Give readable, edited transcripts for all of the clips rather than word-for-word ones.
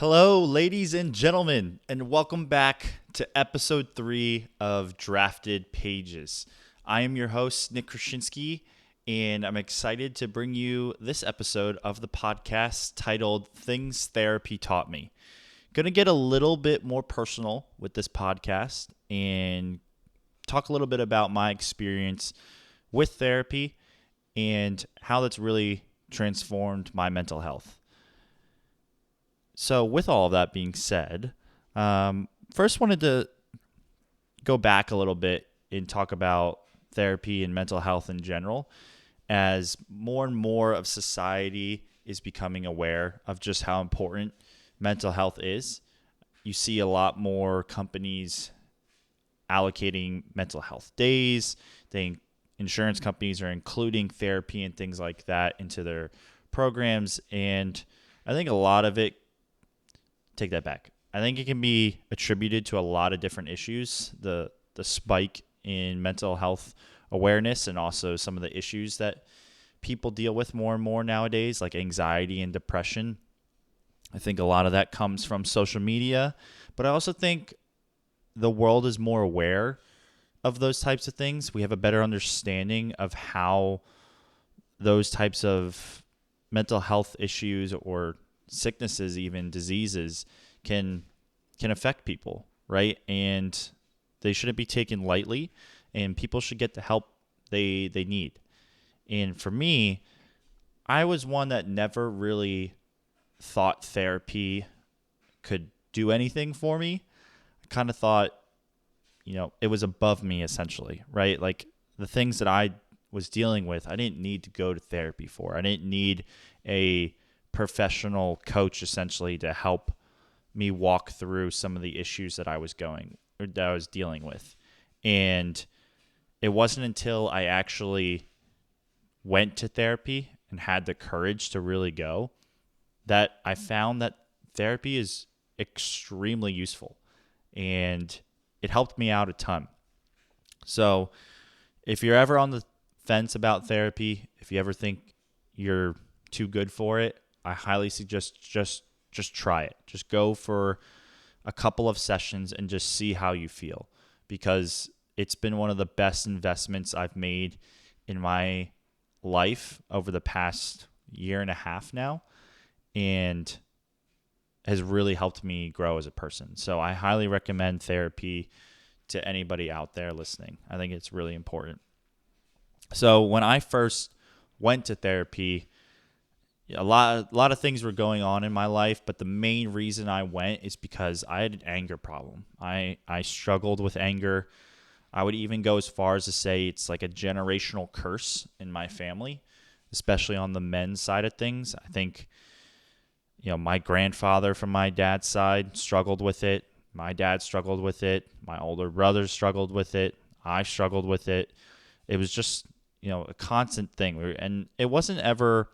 Hello, ladies and gentlemen, and welcome back to episode 3 of Drafted Pages. I am your host, Nick Krasinski, and I'm excited to bring you this episode of the podcast titled Things Therapy Taught Me. Going to get a little bit more personal with this podcast and talk a little bit about my experience with therapy and how that's really transformed my mental health. So with all of that being said, first wanted to go back a little bit and talk about therapy and mental health in general, as more and more of society is becoming aware of just how important mental health is. You see a lot more companies allocating mental health days. Insurance companies are including therapy and things like that into their programs, and I think a lot of it take that back. I think it can be attributed to a lot of different issues. The spike in mental health awareness and also some of the issues that people deal with more and more nowadays, like anxiety and depression. I think a lot of that comes from social media, but I also think the world is more aware of those types of things. We have a better understanding of how those types of mental health issues or sicknesses, even diseases, can affect people, right? And they shouldn't be taken lightly, and people should get the help they need. And for me, I was one that never really thought therapy could do anything for me. I kind of thought, it was above me essentially, right? Like the things that I was dealing with, I didn't need to go to therapy for. I didn't need a professional coach essentially to help me walk through some of the issues that I was dealing with. And it wasn't until I actually went to therapy and had the courage to really go that I found that therapy is extremely useful, and it helped me out a ton. So if you're ever on the fence about therapy, if you ever think you're too good for it, I highly suggest just try it. Just go for a couple of sessions and just see how you feel, because it's been one of the best investments I've made in my life over the past year and a half now, and has really helped me grow as a person. So I highly recommend therapy to anybody out there listening. I think it's really important. So when I first went to therapy, a lot of things were going on in my life, but the main reason I went is because I had an anger problem. I struggled with anger. I would even go as far as to say it's like a generational curse in my family, especially on the men's side of things. I think, my grandfather from my dad's side struggled with it. My dad struggled with it. My older brother struggled with it. I struggled with it. It was just, a constant thing. And it wasn't ever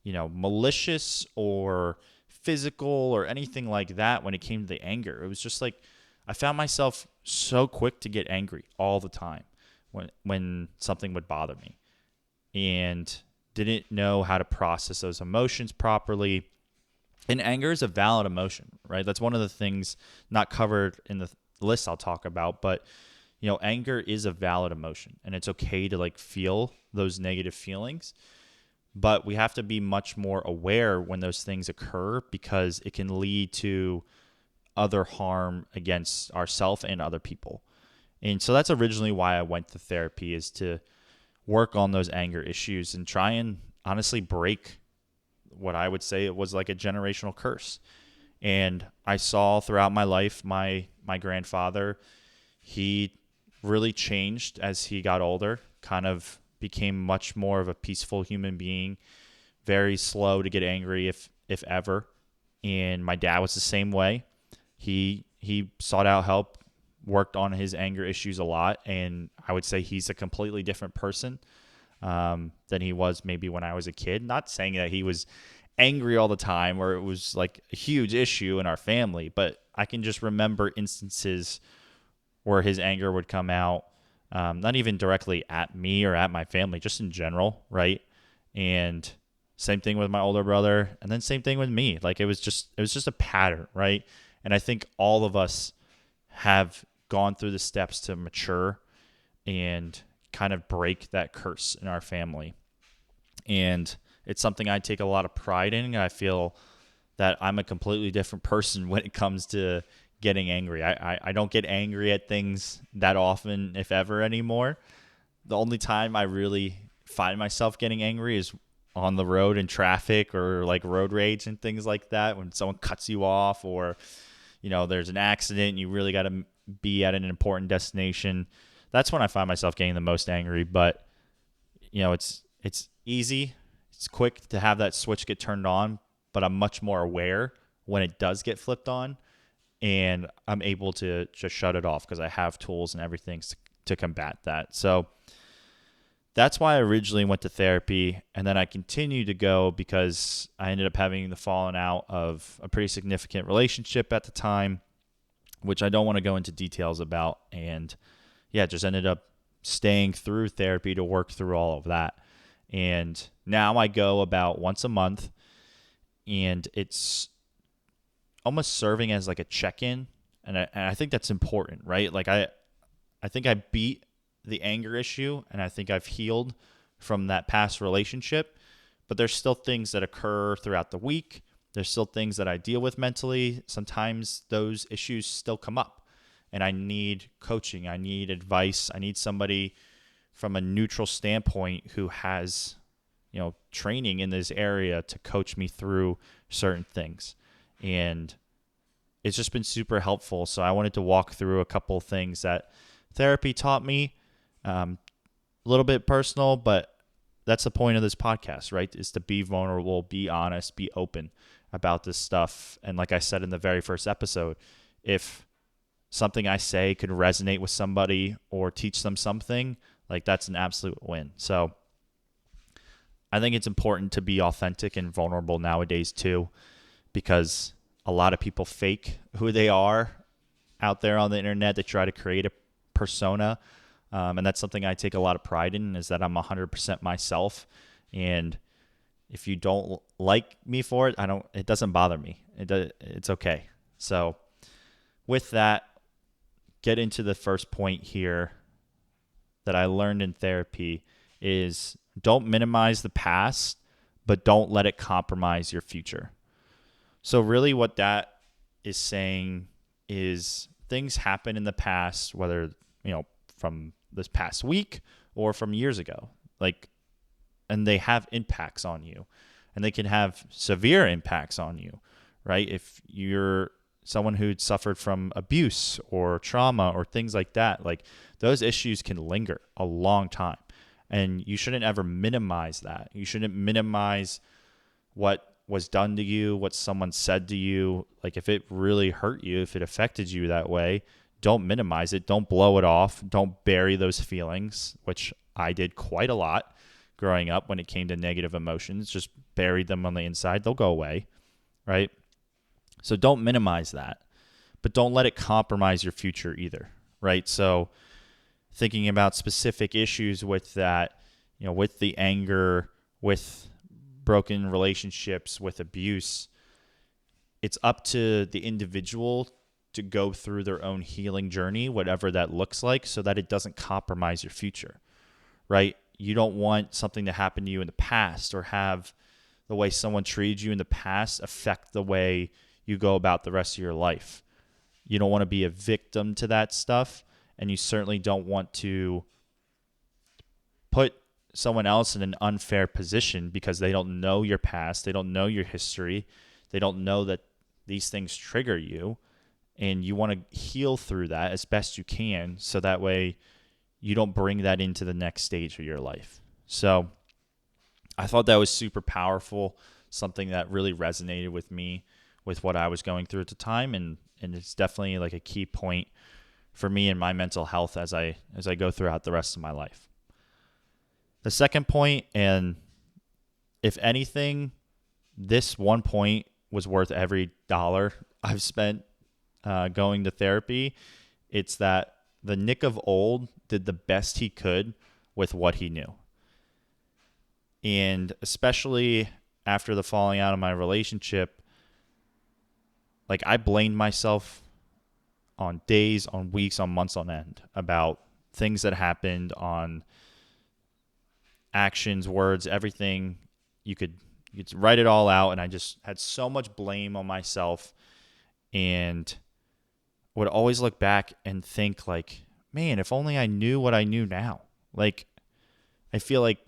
malicious or physical or anything like that when it came to the anger. It was just like I found myself so quick to get angry all the time when something would bother me, and didn't know how to process those emotions properly. And anger is a valid emotion, right? That's one of the things not covered in the list I'll talk about, but anger is a valid emotion, and it's okay to feel those negative feelings. But we have to be much more aware when those things occur, because it can lead to other harm against ourselves and other people. And so that's originally why I went to therapy, is to work on those anger issues and try and honestly break what I would say it was like a generational curse. And I saw throughout my life, my grandfather, he really changed as he got older, kind of became much more of a peaceful human being, very slow to get angry if ever. And my dad was the same way. He sought out help, worked on his anger issues a lot, and I would say he's a completely different person than he was maybe when I was a kid. Not saying that he was angry all the time or it was like a huge issue in our family, but I can just remember instances where his anger would come out, not even directly at me or at my family, just in general, right? And Same thing with my older brother, and then same thing with me. Like it was just a pattern, right? And I think all of us have gone through the steps to mature and kind of break that curse in our family. And it's something I take a lot of pride in. I feel that I'm a completely different person when it comes to getting angry. I don't get angry at things that often, if ever, anymore. The only time I really find myself getting angry is on the road in traffic or like road rage and things like that, when someone cuts you off, or there's an accident and you really got to be at an important destination. That's when I find myself getting the most angry. But it's easy, it's quick to have that switch get turned on, but I'm much more aware when it does get flipped on, and I'm able to just shut it off because I have tools and everything to combat that. So that's why I originally went to therapy, and then I continued to go because I ended up having the falling out of a pretty significant relationship at the time, which I don't want to go into details about. And yeah, just ended up staying through therapy to work through all of that. And now I go about once a month, and it's almost serving as like a check-in. And I think that's important, right? Like I think I beat the anger issue, and I think I've healed from that past relationship, but there's still things that occur throughout the week. There's still things that I deal with mentally. Sometimes those issues still come up, and I need coaching. I need advice. I need somebody from a neutral standpoint who has, training in this area to coach me through certain things. And it's just been super helpful. So I wanted to walk through a couple of things that therapy taught me. A little bit personal, but that's the point of this podcast, right? Is to be vulnerable, be honest, be open about this stuff. And like I said in the very first episode, if something I say could resonate with somebody or teach them something, like that's an absolute win. So I think it's important to be authentic and vulnerable nowadays too, because a lot of people fake who they are out there on the internet. They try to create a persona. And that's something I take a lot of pride in, is that I'm 100% myself. And if you don't like me for it, it doesn't bother me. It's okay. So with that, get into the first point here that I learned in therapy is don't minimize the past, but don't let it compromise your future. So really what that is saying is things happen in the past, whether, from this past week or from years ago, and they have impacts on you, and they can have severe impacts on you, right? If you're someone who suffered from abuse or trauma or things like that, like those issues can linger a long time, and you shouldn't ever minimize that. You shouldn't minimize what was done to you, what someone said to you. Like if it really hurt you, if it affected you that way, don't minimize it. Don't blow it off. Don't bury those feelings, which I did quite a lot growing up when it came to negative emotions. Just buried them on the inside. They'll go away, right? So don't minimize that, but don't let it compromise your future either, right? So thinking about specific issues with that, with the anger, with broken relationships, with abuse, it's up to the individual to go through their own healing journey, whatever that looks like, so that it doesn't compromise your future, right? You don't want something to happen to you in the past, or have the way someone treated you in the past affect the way you go about the rest of your life. You don't want to be a victim to that stuff, and you certainly don't want to put someone else in an unfair position because they don't know your past, they don't know your history, they don't know that these things trigger you. And you want to heal through that as best you can, so that way you don't bring that into the next stage of your life. So I thought that was super powerful, something that really resonated with me, with what I was going through at the time. And it's definitely like a key point for me in my mental health as I go throughout the rest of my life. The second point, and if anything, this one point was worth every dollar I've spent going to therapy. It's that the Nick of old did the best he could with what he knew. And especially after the falling out of my relationship, like I blamed myself on days, on weeks, on months on end about things that happened, on actions, words, everything. You could write it all out, and I just had so much blame on myself, and would always look back and think like, man, if only I knew what I knew now. Like, I feel like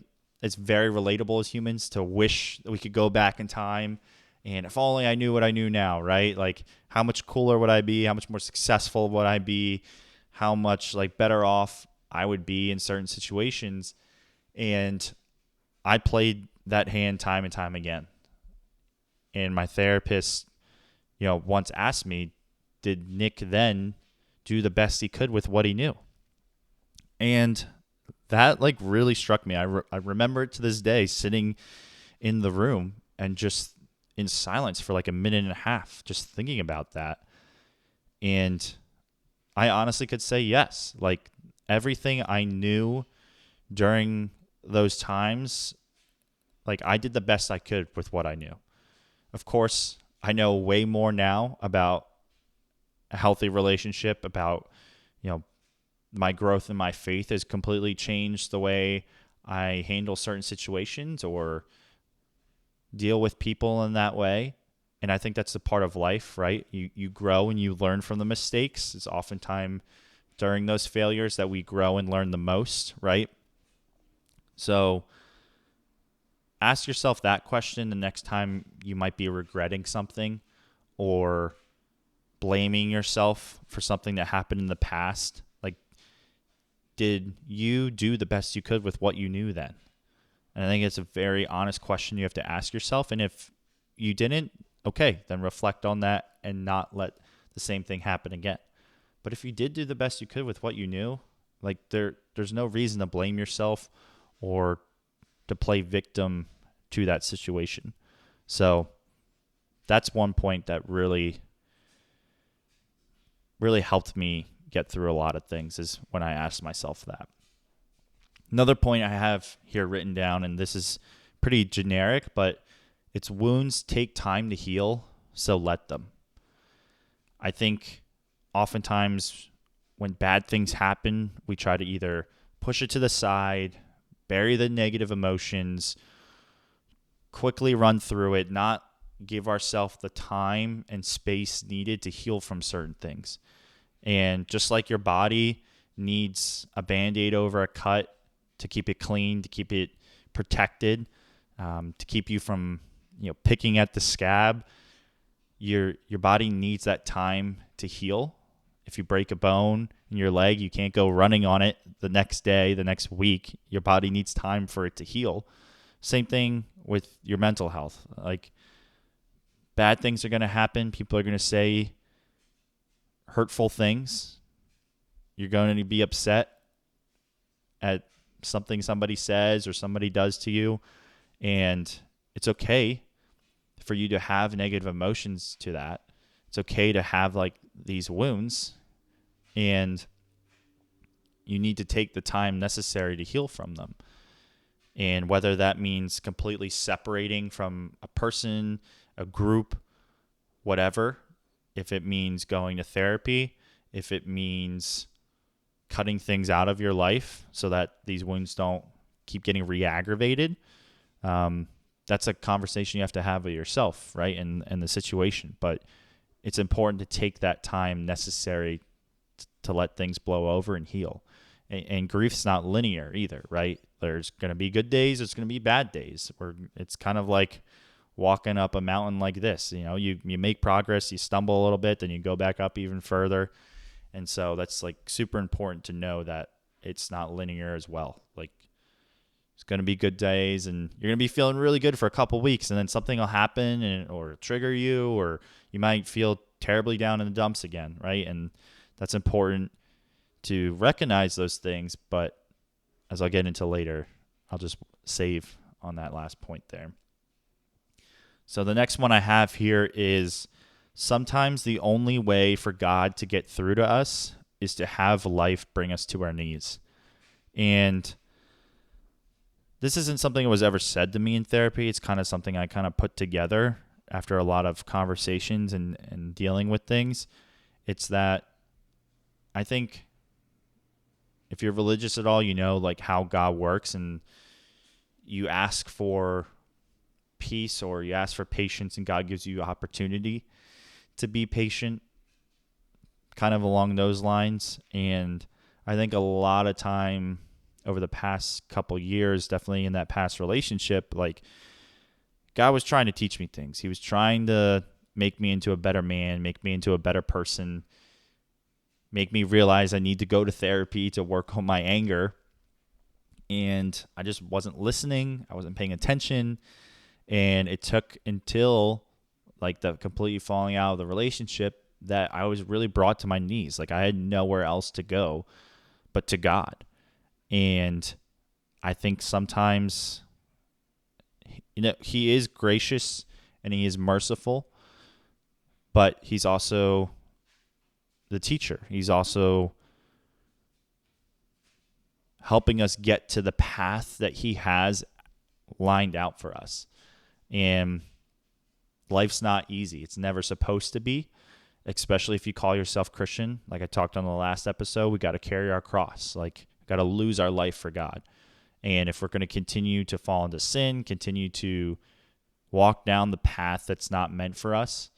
it's very relatable as humans to wish that we could go back in time, and if only I knew what I knew now, right? Like, how much cooler would I be? How much more successful would I be? How much like better off I would be in certain situations. And I played that hand time and time again. And my therapist, once asked me, did Nick then do the best he could with what he knew? And that like really struck me. I remember it to this day, sitting in the room and just in silence for like a minute and a half, just thinking about that. And I honestly could say yes. Like everything I knew during those times, like I did the best I could with what I knew. Of course, I know way more now about a healthy relationship, about, my growth in my faith has completely changed the way I handle certain situations or deal with people in that way. And I think that's a part of life, right? You grow and you learn from the mistakes. It's oftentimes during those failures that we grow and learn the most, right? So ask yourself that question the next time you might be regretting something or blaming yourself for something that happened in the past. Like, did you do the best you could with what you knew then? And I think it's a very honest question you have to ask yourself. And if you didn't, okay, then reflect on that and not let the same thing happen again. But if you did do the best you could with what you knew, like there's no reason to blame yourself or to play victim to that situation. So that's one point that really helped me get through a lot of things, is when I asked myself that. Another point I have here written down, and this is pretty generic, but it's wounds take time to heal, so let them. I think oftentimes when bad things happen, we try to either push it to the side, bury the negative emotions, quickly run through it, not give ourselves the time and space needed to heal from certain things. And just like your body needs a Band-Aid over a cut to keep it clean, to keep it protected, to keep you from picking at the scab, your body needs that time to heal. If you break a bone in your leg, you can't go running on it the next day, the next week. Your body needs time for it to heal. Same thing with your mental health. Like, bad things are going to happen. People are going to say hurtful things. You're going to be upset at something somebody says or somebody does to you. And it's okay for you to have negative emotions to that. It's okay to have like these wounds, and you need to take the time necessary to heal from them. And whether that means completely separating from a person, a group, whatever, if it means going to therapy, if it means cutting things out of your life so that these wounds don't keep getting re-aggravated, that's a conversation you have to have with yourself, right, in the situation. But it's important to take that time necessary to let things blow over and heal. And grief's not linear either, right? There's going to be good days, there's going to be bad days. Or it's kind of like walking up a mountain like this. You make progress, you stumble a little bit, then you go back up even further. And so that's like super important to know that it's not linear as well. Like, it's going to be good days and you're going to be feeling really good for a couple weeks, and then something will happen or trigger you, or you might feel terribly down in the dumps again, right? And that's important to recognize those things. But as I'll get into later, I'll just save on that last point there. So the next one I have here is, sometimes the only way for God to get through to us is to have life bring us to our knees. And this isn't something that was ever said to me in therapy. It's kind of something I kind of put together after a lot of conversations and dealing with things. It's that I think if you're religious at all, you know like how God works, and you ask for peace or you ask for patience, and God gives you opportunity to be patient, kind of along those lines. And I think a lot of time over the past couple years, definitely in that past relationship, like God was trying to teach me things. He was trying to make me into a better man, make me into a better person, make me realize I need to go to therapy to work on my anger. And I just wasn't listening. I wasn't paying attention. And it took until like the completely falling out of the relationship that I was really brought to my knees. Like I had nowhere else to go but to God. And I think sometimes, he is gracious and he is merciful, but he's also the teacher. He's also helping us get to the path that he has lined out for us. And life's not easy. It's never supposed to be, especially if you call yourself Christian. Like I talked on the last episode, we got to carry our cross. Like got to lose our life for God. And if we're going to continue to fall into sin, continue to walk down the path that's not meant for us,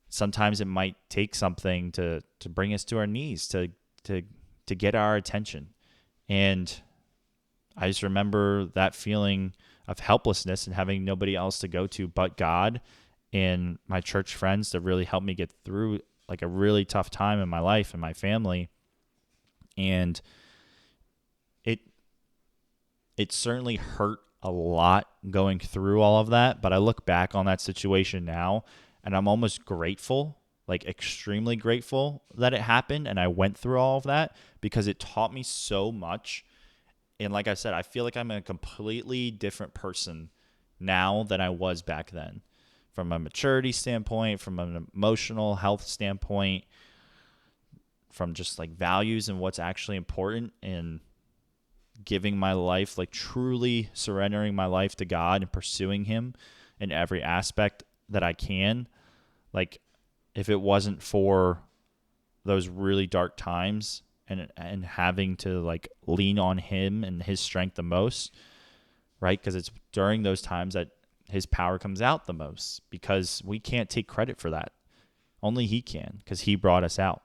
sometimes it might take something to bring us to our knees, to get our attention. And I just remember that feeling of helplessness and having nobody else to go to but God and my church friends to really help me get through like a really tough time in my life and my family. And it certainly hurt a lot going through all of that, but I look back on that situation now and I'm almost grateful, like extremely grateful that it happened and I went through all of that, because it taught me so much. And like I said, I feel like I'm a completely different person now than I was back then, from a maturity standpoint, from an emotional health standpoint, from just like values and what's actually important, and giving my life, like truly surrendering my life to God and pursuing him in every aspect that I can. Like if it wasn't for those really dark times and having to like lean on him and his strength the most, right? Because it's during those times that his power comes out the most, because we can't take credit for that. Only he can, because he brought us out.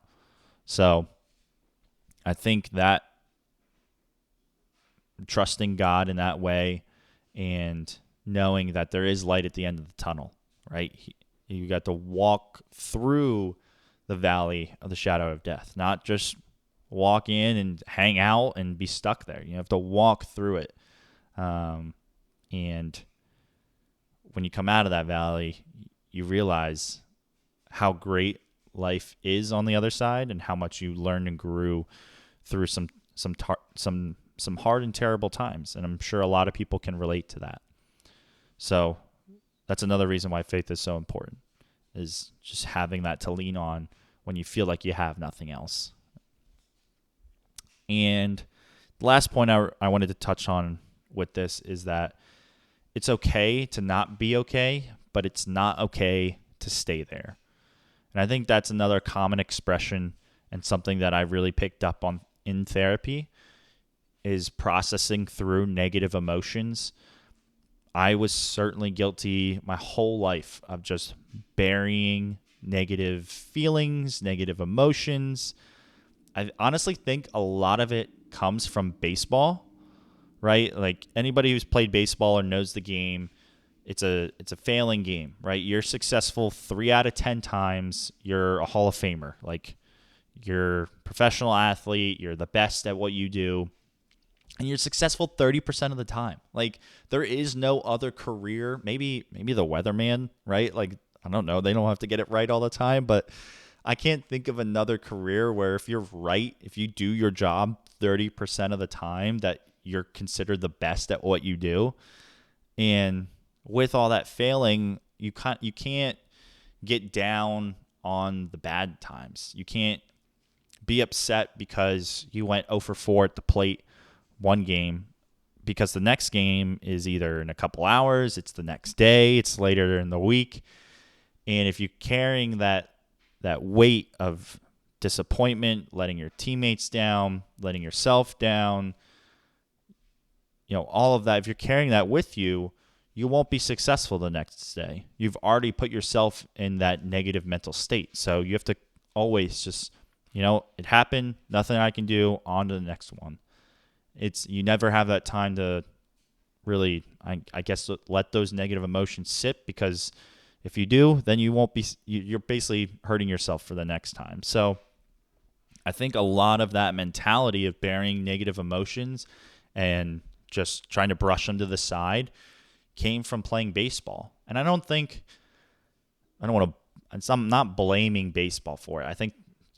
So I think that trusting God in that way and knowing that there is light at the end of the tunnel, right? You got to walk through the valley of the shadow of death, not just walk in and hang out and be stuck there. You have to walk through it. And when you come out of that valley, you realize how great life is on the other side and how much you learned and grew through some hard and terrible times. And I'm sure a lot of people can relate to that. So that's another reason why faith is so important, is just having that to lean on when you feel like you have nothing else. And the last point I wanted to touch on with this is that it's okay to not be okay, but it's not okay to stay there. And I think that's another common expression and something that I really picked up on in therapy, is processing through negative emotions. I was certainly guilty my whole life of just burying negative feelings, negative emotions. I honestly think a lot of it comes from baseball, right? Like anybody who's played baseball or knows the game, it's a failing game, right? You're successful 3 out of 10 times, you're a Hall of Famer. Like you're a professional athlete, you're the best at what you do, and you're successful 30% of the time. Like there is no other career, maybe the weatherman, right? Like I don't know, they don't have to get it right all the time, but I can't think of another career where if you're right, if you do your job 30% of the time, that you're considered the best at what you do. And with all that failing, you can't get down on the bad times. You can't be upset because you went 0 for 4 at the plate one game, because the next game is either in a couple hours, it's the next day, it's later in the week. And if you're carrying that weight of disappointment, letting your teammates down, letting yourself down, all of that, if you're carrying that with you, you won't be successful the next day. You've already put yourself in that negative mental state. So you have to always just, it happened, nothing I can do, on to the next one. You never have that time to really, I guess, let those negative emotions sit, because if you do, then you're basically hurting yourself for the next time. So I think a lot of that mentality of burying negative emotions and just trying to brush them to the side came from playing baseball. And I'm not blaming baseball for it. I think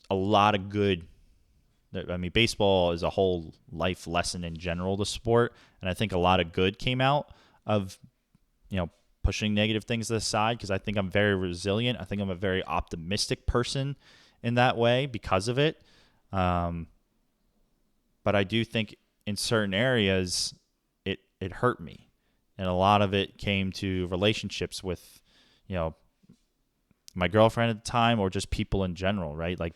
a lot of baseball is a whole life lesson in general, the sport. And I think a lot of good came out of, pushing negative things to the side, because I think I'm very resilient. I think I'm a very optimistic person in that way because of it. But I do think in certain areas it hurt me. And a lot of it came to relationships with, my girlfriend at the time, or just people in general, right? Like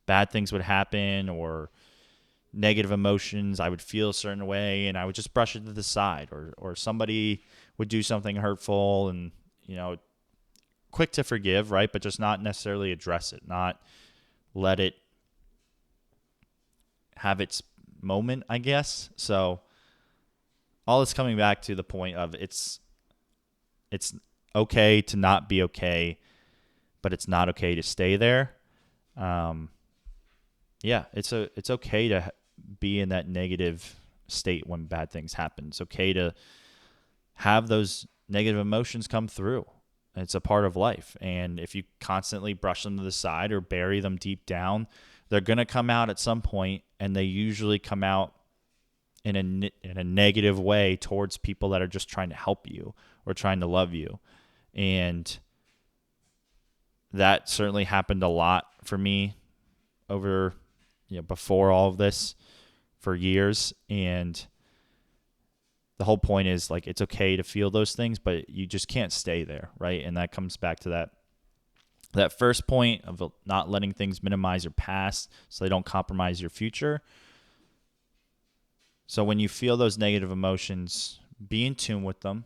bad things would happen, or negative emotions. I would feel a certain way and I would just brush it to the side, or somebody would do something hurtful and, quick to forgive, right? But just not necessarily address it, not let it have its moment, I guess. So all this coming back to the point of it's okay to not be okay, but it's not okay to stay there. It's okay to be in that negative state when bad things happen. It's okay to have those negative emotions come through. It's a part of life. And if you constantly brush them to the side or bury them deep down, they're going to come out at some point, and they usually come out in a negative way towards people that are just trying to help you or trying to love you. And that certainly happened a lot for me over, before all of this, for years. And the whole point is, like, it's okay to feel those things, but you just can't stay there, right? And that comes back to that first point of not letting things minimize your past so they don't compromise your future. So when you feel those negative emotions, be in tune with them,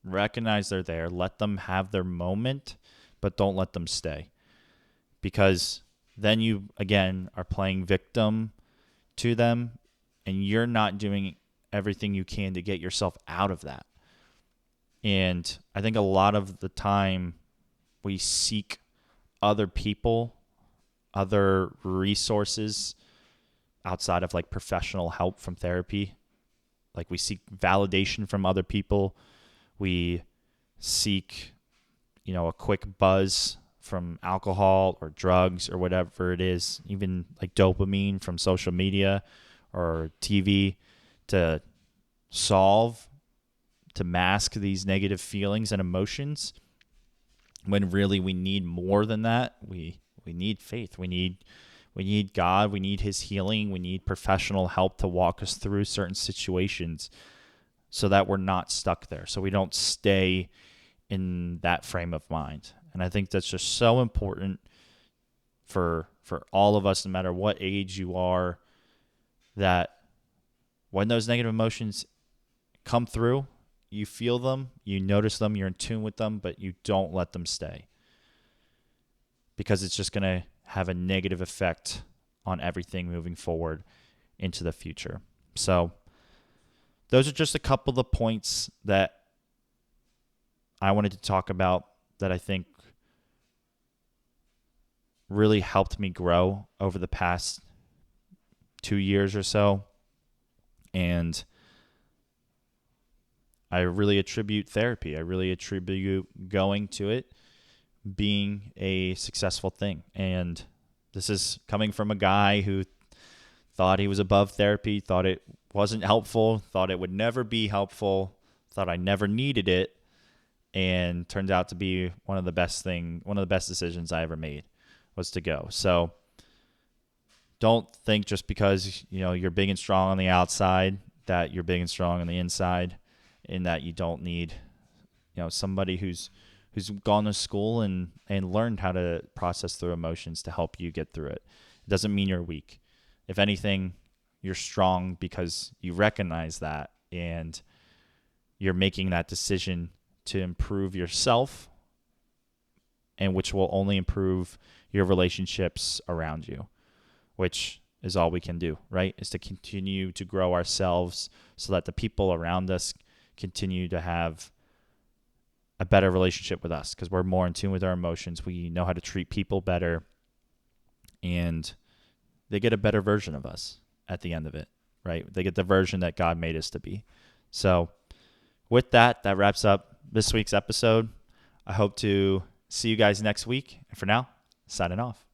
recognize they're there, let them have their moment, but don't let them stay. Because then you, again, are playing victim to them, and you're not doing everything you can to get yourself out of that. And I think a lot of the time we seek other people, other resources outside of like professional help from therapy. Like we seek validation from other people. We seek, a quick buzz from alcohol or drugs or whatever it is, even like dopamine from social media or TV, to mask these negative feelings and emotions, when really we need more than that. We need faith. We need God. We need his healing. We need professional help to walk us through certain situations so that we're not stuck there, so we don't stay in that frame of mind. And I think that's just so important for all of us, no matter what age you are, that when those negative emotions come through, you feel them, you notice them, you're in tune with them, but you don't let them stay, because it's just going to have a negative effect on everything moving forward into the future. So those are just a couple of the points that I wanted to talk about that I think really helped me grow over the past 2 years or so. And I really attribute therapy. I really attribute going to it being a successful thing. And this is coming from a guy who thought he was above therapy, thought it wasn't helpful, thought it would never be helpful, thought I never needed it, and turned out to be one of the best decisions I ever made was to go. So don't think just because you're big and strong on the outside that you're big and strong on the inside, and that you don't need, somebody who's gone to school and learned how to process through emotions to help you get through it. It doesn't mean you're weak. If anything, you're strong because you recognize that and you're making that decision to improve yourself, and which will only improve your relationships around you, which is all we can do, right? Is to continue to grow ourselves so that the people around us continue to have a better relationship with us, because we're more in tune with our emotions. We know how to treat people better, and they get a better version of us at the end of it, right? They get the version that God made us to be. So with that wraps up this week's episode. I hope to see you guys next week. And for now, signing off.